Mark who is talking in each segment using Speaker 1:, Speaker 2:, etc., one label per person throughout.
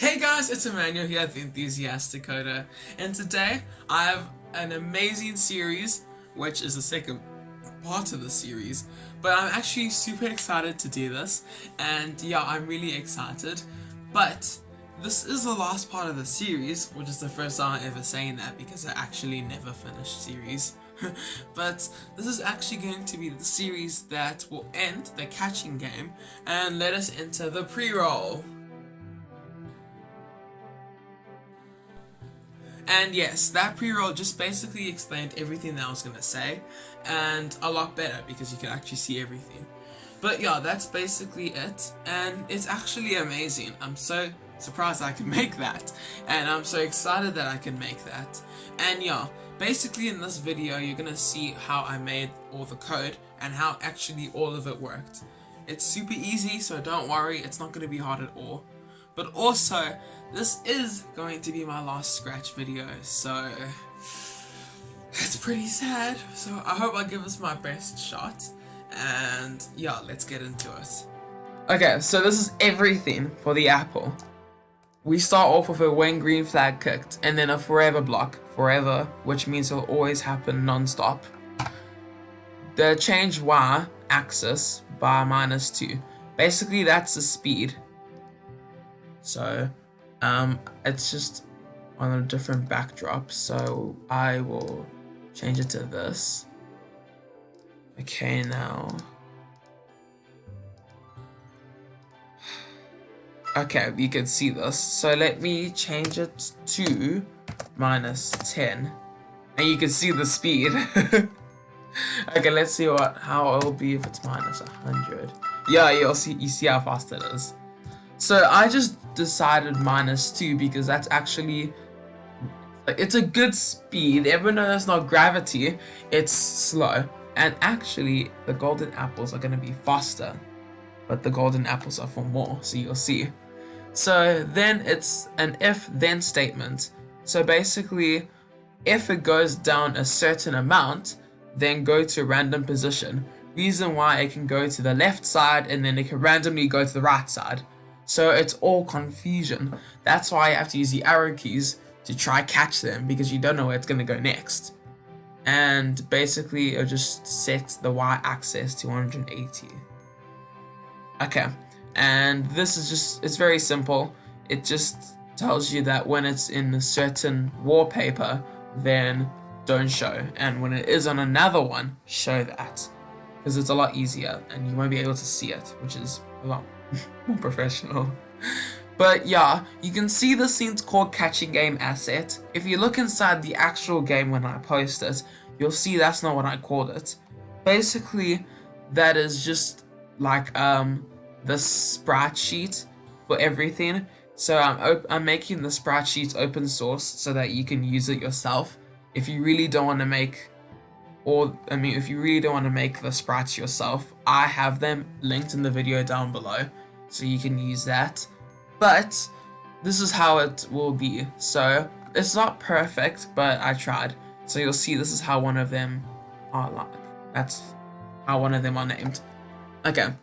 Speaker 1: Hey guys, it's Emmanuel here, the Enthusiastic Coder, and today I have an amazing series, which is the second part of the series, but I'm actually super excited to do this, and yeah, I'm really excited, but this is the last part of the series, which is the first time I'm ever saying that because I actually never finished series. But this is actually going to be the series that will end the catching game and let us enter the pre-roll. And yes, that pre-roll just basically explained everything that I was going to say, and a lot better because you can actually see everything. But yeah, that's basically it, and it's actually amazing. I'm so surprised I can make that, and I'm so excited that I can make that. And yeah, basically in this video you're going to see how I made all the code and how actually all of it worked. It's super easy, so don't worry, it's not going to be hard at all. But also, this is going to be my last Scratch video, so it's pretty sad. So I hope I give this my best shot, and yeah, let's get into it. Okay, so this is everything for the apple. We start off with a when green flag kicked, and then a forever block, forever, which means it'll always happen non-stop. The change Y axis by -2. Basically, that's the speed. So, it's just on a different backdrop, so I will change it to this. Okay, now. Okay, you can see this. So let me change it to -10. And you can see the speed. Okay, let's see how it'll be if it's -100. Yeah, you see how fast it is. So I just decided -2 because that's actually, it's a good speed. Even though it's not gravity, it's slow. And actually, the golden apples are going to be faster. But the golden apples are for more, so you'll see. So then it's an if-then statement. So basically, if it goes down a certain amount, then go to a random position. Reason why it can go to the left side and then it can randomly go to the right side. So it's all confusion. That's why you have to use the arrow keys to try catch them, because you don't know where it's going to go next. And basically it'll just set the y-axis to 180. Okay, and this is just, it's very simple. It just tells you that when it's in a certain wallpaper, then don't show. And when it is on another one, show that. Because it's a lot easier and you won't be able to see it, which is a lot more professional. But yeah, you can see the scene's called catching game asset. If you look inside the actual game when I post it, you'll see that's not what I called it. Basically, that is just like the sprite sheet for everything. So I'm making the sprite sheet open source so that you can use it yourself. If you really don't want to make if you really don't want to make the sprites yourself, I have them linked in the video down below, so you can use that. But this is how it will be. So it's not perfect, but I tried. So you'll see this is how one of them are like. That's how one of them are named. Okay,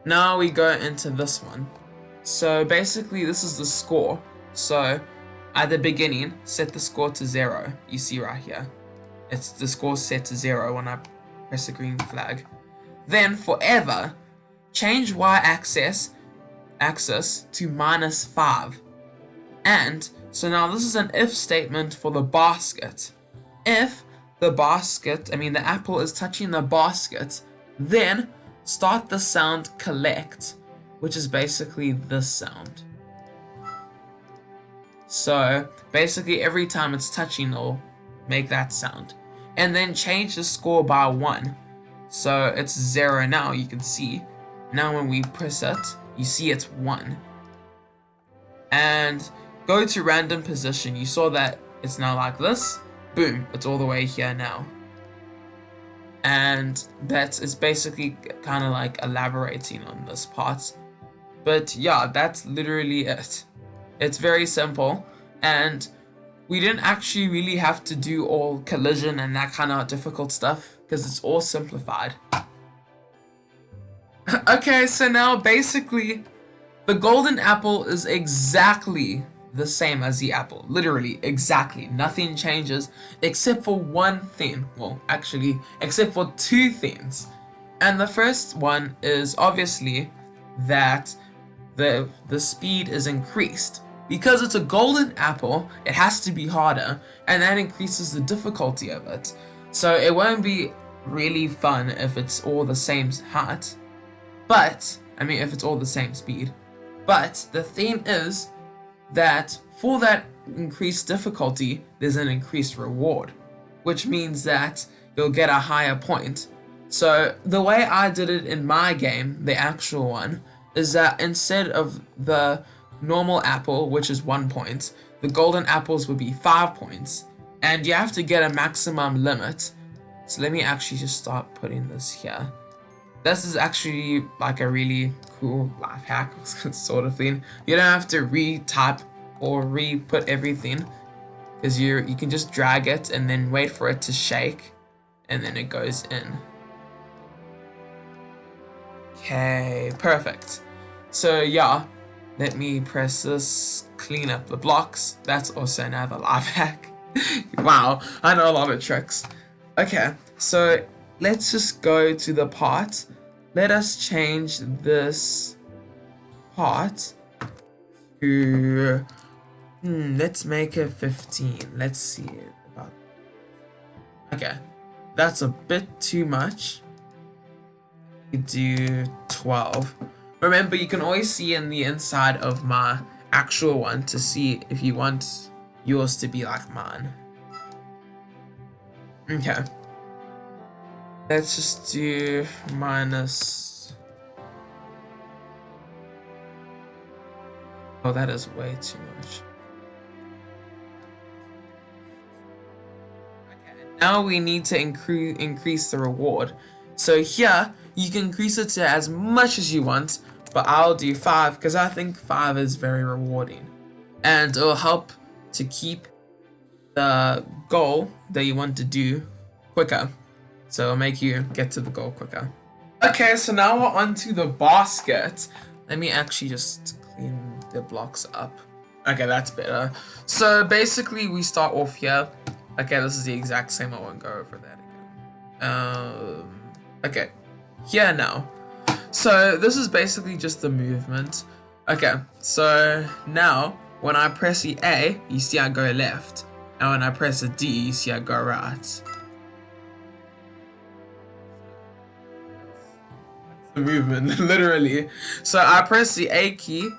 Speaker 1: now we go into this one. So basically this is the score. So at the beginning, set the score to 0. You see right here. It's the score set to 0 when I press the green flag. Then forever, change y-axis to -5. And so now this is an if statement for the basket. If the apple is touching the basket, then start the sound collect, which is basically this sound. So basically every time it's touching, it'll make that sound. And then change the score by 1. So it's 0 now, you can see. Now when we press it, you see it's 1. And go to random position. You saw that it's now like this. Boom, it's all the way here now. And it's basically kind of like elaborating on this part. But yeah, that's literally it. It's very simple, and we didn't actually really have to do all collision and that kind of difficult stuff because it's all simplified. Okay, so now basically The golden apple is exactly the same as the apple. Literally, exactly. Nothing changes except for one thing. Well, actually, except for two things. And the first one is obviously that the speed is increased. Because it's a golden apple, it has to be harder, and that increases the difficulty of it. So it won't be really fun if it's all the same height. But, I mean, if it's all the same speed. But the thing is that for that increased difficulty, there's an increased reward, which means that you'll get a higher point. So the way I did it in my game, the actual one, is that instead of the normal apple, which is 1 point, the golden apples would be 5 points. And you have to get a maximum limit. So let me actually just start putting this here. This is actually like a really cool life hack sort of thing. You don't have to retype or re-put everything, because you can just drag it and then wait for it to shake, and then it goes in. Okay, perfect. So yeah, let me press this, clean up the blocks. That's also another life hack. Wow, I know a lot of tricks. Okay, so let's just go to the part. Let us change this part to, let's make it 15. Let's see about, okay, that's a bit too much. You do 12. Remember, you can always see in the inside of my actual one to see if you want yours to be like mine. Okay. Let's just do minus. Oh, that is way too much. Okay, now we need to increase the reward. So here, you can increase it to as much as you want, but I'll do 5 because I think 5 is very rewarding. And it'll help to keep the goal that you want to do quicker. So it'll make you get to the goal quicker. Okay, so now we're on to the basket. Let me actually just clean the blocks up. Okay, that's better. So basically we start off here. Okay, this is the exact same. I won't go over that again. Okay, here now. So this is basically just the movement. Okay, so now when I press the A, you see I go left. And when I press the D, you see I go right. The movement, literally. So I press the A key,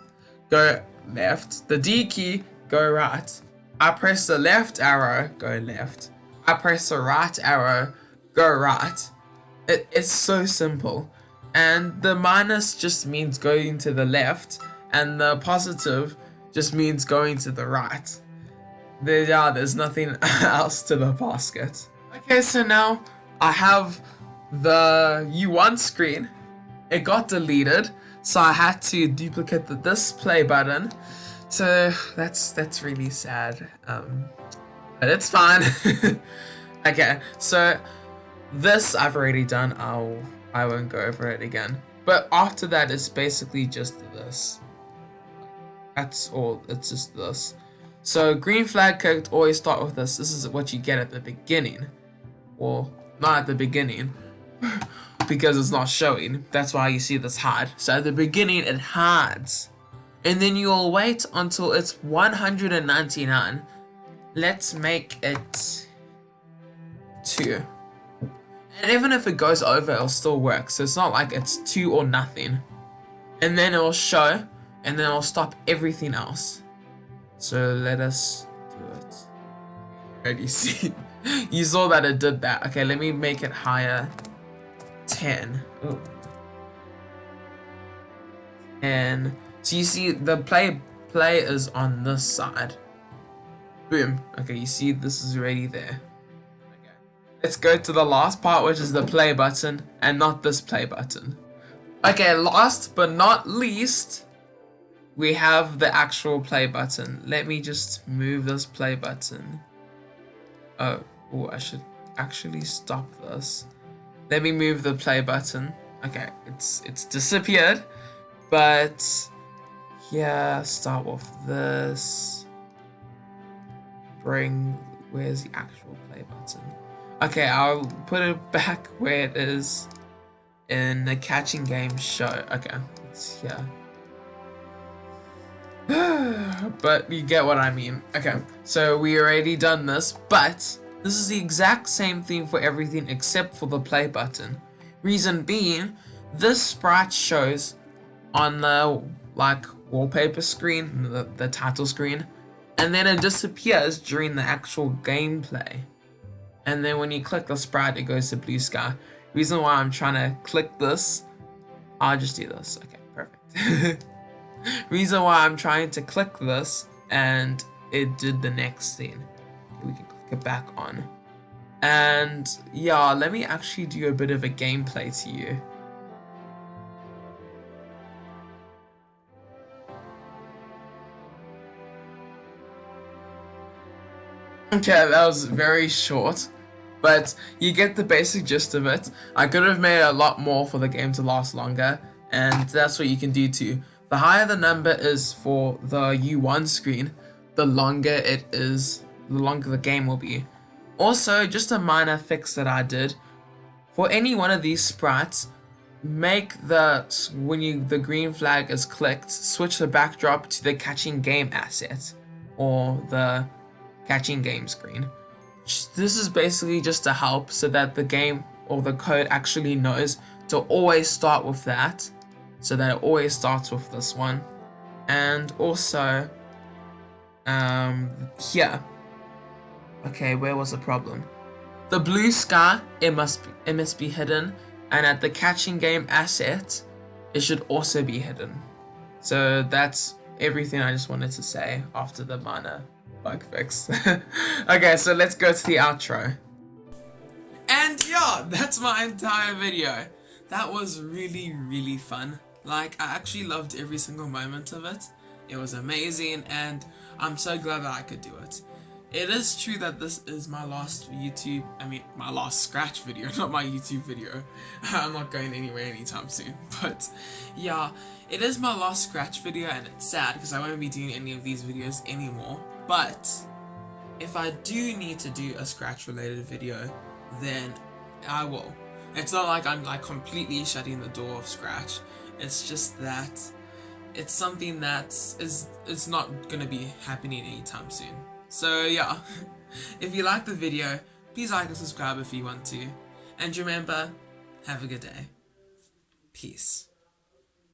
Speaker 1: go left. The D key, go right. I press the left arrow, go left. I press the right arrow, go right. It's so simple. And the minus just means going to the left, and the positive just means going to the right. There's nothing else to the basket. Okay, so now I have the U1 screen. It got deleted, so I had to duplicate the display button. So that's really sad. But it's fine. Okay, so this I've already done. I won't go over it again. But after that, it's basically just this. That's all. It's just this. So green flag could always start with this. This is what you get at the beginning. Well, not at the beginning, because it's not showing. That's why you see this hide. So at the beginning, it hides. And then you'll wait until it's 199. Let's make it 2. And even if it goes over, it'll still work. So it's not like it's 2 or nothing. And then it'll show, and then it'll stop everything else. So let us do it. Already see. You saw that it did that. Okay, let me make it higher. 10. Ooh. And so you see the play is on this side. Boom. Okay, you see this is already there. Okay. Let's go to the last part, which is the play button, and not this play button. Okay, last but not least, we have the actual play button. Let me just move this play button. Oh, I should actually stop this. Let me move the play button. Okay, it's disappeared, but yeah, start with this. Where's the actual play button? Okay, I'll put it back where it is in the catching game show. Okay, it's here. But you get what I mean. Okay, so we already done this, but this is the exact same thing for everything except for the play button. Reason being, this sprite shows on the like wallpaper screen, the title screen, and then it disappears during the actual gameplay. And then when you click the sprite, it goes to blue sky. Reason why I'm trying to click this, I'll just do this. Okay, perfect. Reason why I'm trying to click this and it did the next thing. We can click it back on. And yeah, let me actually do a bit of a gameplay to you. Okay, that was very short, but you get the basic gist of it. I could have made a lot more for the game to last longer, and that's what you can do too. The higher the number is for the U1 screen, the longer it is, the longer the game will be. Also, just a minor fix that I did, for any one of these sprites, make the green flag is clicked, switch the backdrop to the catching game asset, or the catching game screen. This is basically just to help so that the game or the code actually knows to always start with that, so that it always starts with this one. And also here, okay, where was the problem? The blue sky, it must be hidden, and at the catching game asset it should also be hidden. So that's everything I just wanted to say after the minor bug fix. Okay, so let's go to the outro. And yeah, that's my entire video. That was really fun. Like, I actually loved every single moment of it. It was amazing, and I'm so glad that I could do it. It is true that this is my last my last Scratch video, not my YouTube video. I'm not going anywhere anytime soon, but yeah, it is my last Scratch video, and it's sad because I won't be doing any of these videos anymore. But if I do need to do a Scratch related video, then I will. It's not like I'm like completely shutting the door of Scratch. It's just that it's something that is not gonna be happening anytime soon. So yeah, if you like the video, please like and subscribe if you want to. And remember, have a good day. Peace.